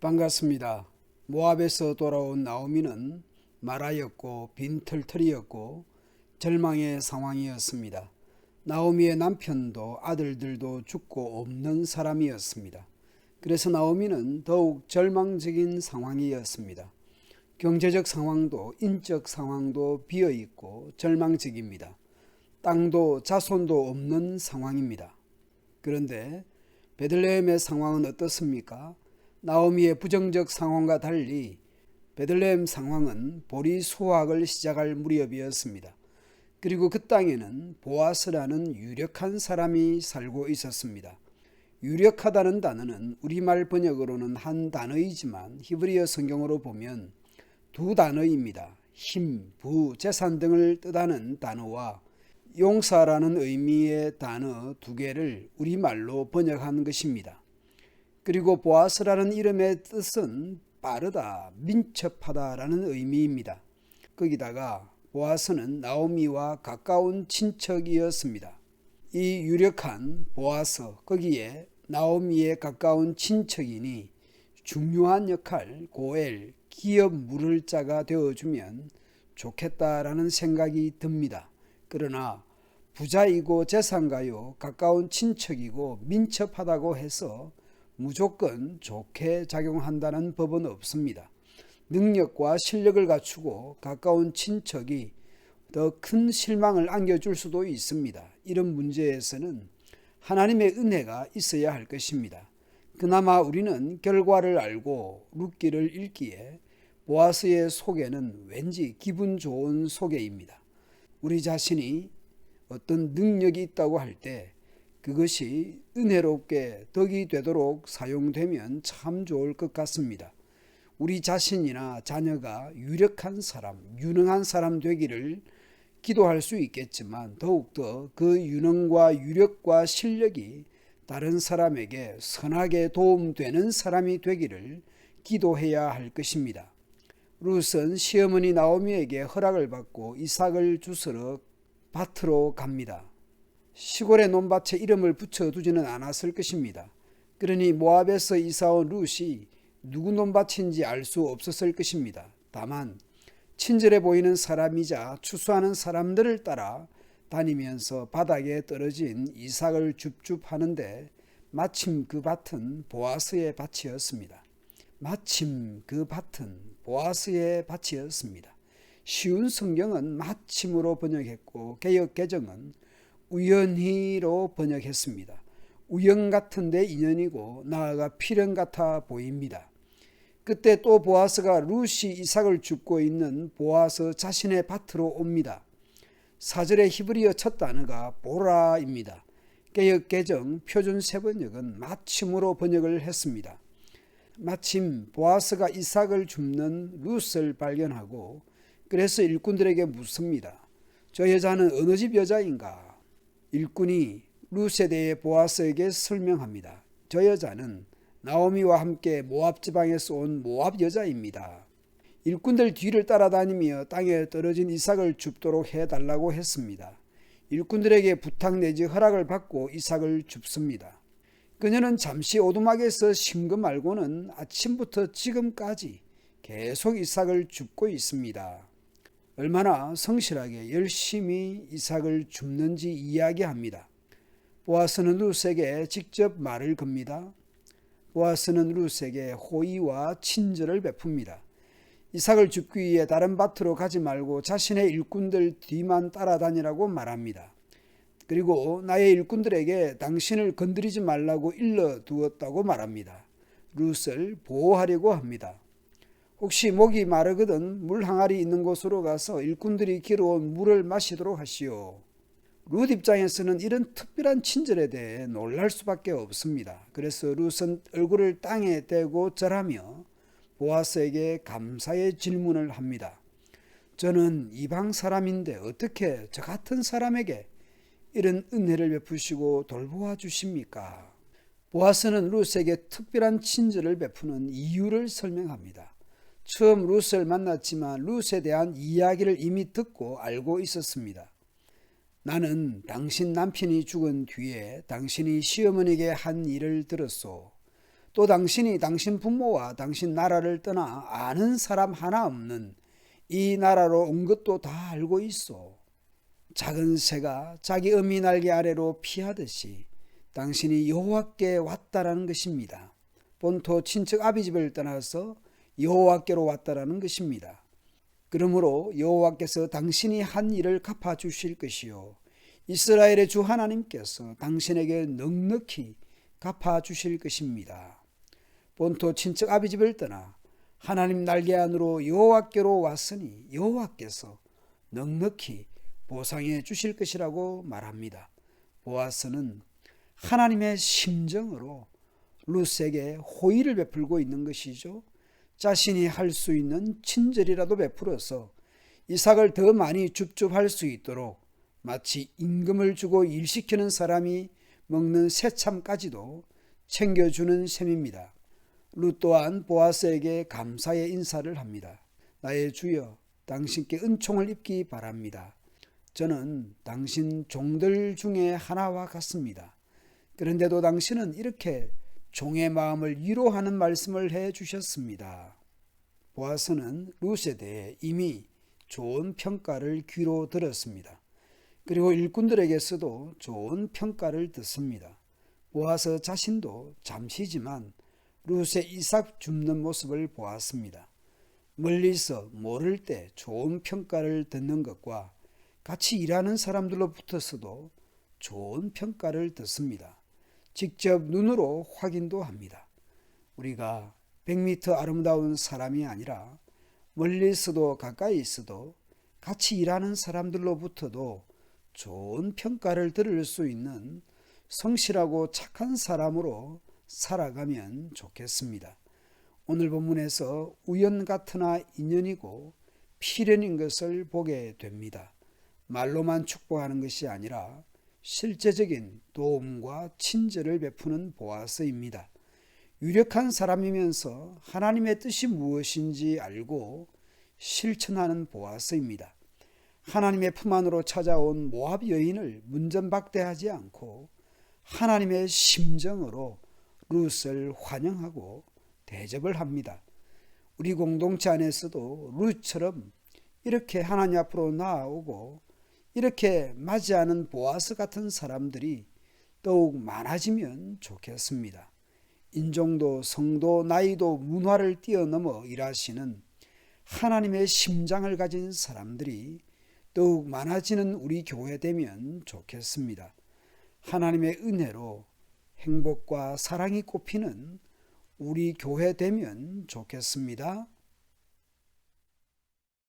반갑습니다. 모압에서 돌아온 나오미는 말하였고 빈털터리였고 절망의 상황이었습니다. 나오미의 남편도 아들들도 죽고 없는 사람이었습니다. 그래서 나오미는 더욱 절망적인 상황이었습니다. 경제적 상황도 인적 상황도 비어있고 절망적입니다. 땅도 자손도 없는 상황입니다. 그런데 베들레헴의 상황은 어떻습니까? 나오미의 부정적 상황과 달리 베들레헴 상황은 보리 수확을 시작할 무렵이었습니다. 그리고 그 땅에는 보아스라는 유력한 사람이 살고 있었습니다. 유력하다는 단어는 우리말 번역으로는 한 단어이지만 히브리어 성경으로 보면 두 단어입니다. 힘, 부, 재산 등을 뜻하는 단어와 용사라는 의미의 단어 두 개를 우리말로 번역한 것입니다. 그리고 보아스라는 이름의 뜻은 빠르다, 민첩하다라는 의미입니다. 거기다가 보아스는 나오미와 가까운 친척이었습니다. 이 유력한 보아스, 거기에 나오미의 가까운 친척이니 중요한 역할, 고엘, 기업 물을 자가 되어주면 좋겠다라는 생각이 듭니다. 그러나 부자이고 재산가요, 가까운 친척이고 민첩하다고 해서 무조건 좋게 작용한다는 법은 없습니다. 능력과 실력을 갖추고 가까운 친척이 더 큰 실망을 안겨줄 수도 있습니다. 이런 문제에서는 하나님의 은혜가 있어야 할 것입니다. 그나마 우리는 결과를 알고 룻기를 읽기에 보아스의 소개는 왠지 기분 좋은 소개입니다. 우리 자신이 어떤 능력이 있다고 할 때 그것이 은혜롭게 덕이 되도록 사용되면 참 좋을 것 같습니다. 우리 자신이나 자녀가 유력한 사람, 유능한 사람 되기를 기도할 수 있겠지만 더욱더 그 유능과 유력과 실력이 다른 사람에게 선하게 도움되는 사람이 되기를 기도해야 할 것입니다. 룻은 시어머니 나오미에게 허락을 받고 이삭을 주스러 밭으로 갑니다. 시골의 논밭에 이름을 붙여두지는 않았을 것입니다. 그러니 모압에서 이사온 룻이 누구 논밭인지 알 수 없었을 것입니다. 다만 친절해 보이는 사람이자 추수하는 사람들을 따라 다니면서 바닥에 떨어진 이삭을 줍줍하는데 마침 그 밭은 보아스의 밭이었습니다. 마침 그 밭은 보아스의 밭이었습니다. 쉬운 성경은 마침으로 번역했고 개역 개정은 우연히로 번역했습니다. 우연 같은데 인연이고 나아가 필연 같아 보입니다. 그때 또 보아스가 룻이 이삭을 줍고 있는 보아스 자신의 밭으로 옵니다. 4절의 히브리어 첫 단어가 보라입니다. 개역 개정 표준 세번역은 마침으로 번역을 했습니다. 마침 보아스가 이삭을 줍는 룻을 발견하고 그래서 일꾼들에게 묻습니다. 저 여자는 어느 집 여자인가? 일꾼이 룻에 대해 보아스에게 설명합니다. 저 여자는 나오미와 함께 모압 지방에서 온 모압 여자입니다. 일꾼들 뒤를 따라다니며 땅에 떨어진 이삭을 줍도록 해달라고 했습니다. 일꾼들에게 부탁 내지 허락을 받고 이삭을 줍습니다. 그녀는 잠시 오두막에서 쉰 것 말고는 아침부터 지금까지 계속 이삭을 줍고 있습니다. 얼마나 성실하게 열심히 이삭을 줍는지 이야기합니다. 보아스는 룻에게 직접 말을 겁니다. 보아스는 룻에게 호의와 친절을 베풉니다. 이삭을 줍기 위해 다른 밭으로 가지 말고 자신의 일꾼들 뒤만 따라다니라고 말합니다. 그리고 나의 일꾼들에게 당신을 건드리지 말라고 일러두었다고 말합니다. 룻을 보호하려고 합니다. 혹시 목이 마르거든 물 항아리 있는 곳으로 가서 일꾼들이 길어온 물을 마시도록 하시오. 룻 입장에서는 이런 특별한 친절에 대해 놀랄 수밖에 없습니다. 그래서 룻은 얼굴을 땅에 대고 절하며 보아스에게 감사의 질문을 합니다. 저는 이방 사람인데 어떻게 저 같은 사람에게 이런 은혜를 베푸시고 돌보아 주십니까? 보아스는 룻에게 특별한 친절을 베푸는 이유를 설명합니다. 처음 룻을 만났지만 룻에 대한 이야기를 이미 듣고 알고 있었습니다. 나는 당신 남편이 죽은 뒤에 당신이 시어머니에게 한 일을 들었소. 또 당신이 당신 부모와 당신 나라를 떠나 아는 사람 하나 없는 이 나라로 온 것도 다 알고 있어. 작은 새가 자기 어미 날개 아래로 피하듯이 당신이 여호와께 왔다라는 것입니다. 본토 친척 아비집을 떠나서 여호와께로 왔다라는 것입니다. 그러므로 여호와께서 당신이 한 일을 갚아주실 것이요 이스라엘의 주 하나님께서 당신에게 넉넉히 갚아주실 것입니다. 본토 친척 아비집을 떠나 하나님 날개 안으로 여호와께로 왔으니 여호와께서 넉넉히 보상해 주실 것이라고 말합니다. 보아스는 하나님의 심정으로 룻에게 호의를 베풀고 있는 것이죠. 자신이 할 수 있는 친절이라도 베풀어서 이삭을 더 많이 줍줍할 수 있도록 마치 임금을 주고 일시키는 사람이 먹는 새참까지도 챙겨주는 셈입니다. 룻 또한 보아스에게 감사의 인사를 합니다. 나의 주여, 당신께 은총을 입기 바랍니다. 저는 당신 종들 중에 하나와 같습니다. 그런데도 당신은 이렇게 종의 마음을 위로하는 말씀을 해 주셨습니다. 보아스는 룻에 대해 이미 좋은 평가를 귀로 들었습니다. 그리고 일꾼들에게서도 좋은 평가를 듣습니다. 보아스 자신도 잠시지만 룻의 이삭 줍는 모습을 보았습니다. 멀리서 모를 때 좋은 평가를 듣는 것과 같이 일하는 사람들로부터서도 좋은 평가를 듣습니다. 직접 눈으로 확인도 합니다. 우리가 100m 아름다운 사람이 아니라 멀리 있어도 가까이 있어도 같이 일하는 사람들로부터도 좋은 평가를 들을 수 있는 성실하고 착한 사람으로 살아가면 좋겠습니다. 오늘 본문에서 우연 같으나 인연이고 필연인 것을 보게 됩니다. 말로만 축복하는 것이 아니라 실제적인 도움과 친절을 베푸는 보아스입니다. 유력한 사람이면서 하나님의 뜻이 무엇인지 알고 실천하는 보아스입니다. 하나님의 품 안으로 찾아온 모압 여인을 문전박대하지 않고 하나님의 심정으로 룻을 환영하고 대접을 합니다. 우리 공동체 안에서도 룻처럼 이렇게 하나님 앞으로 나아오고 이렇게 맞이하는 보아스 같은 사람들이 더욱 많아지면 좋겠습니다. 인종도 성도 나이도 문화를 뛰어넘어 일하시는 하나님의 심장을 가진 사람들이 더욱 많아지는 우리 교회 되면 좋겠습니다. 하나님의 은혜로 행복과 사랑이 꽃피는 우리 교회 되면 좋겠습니다.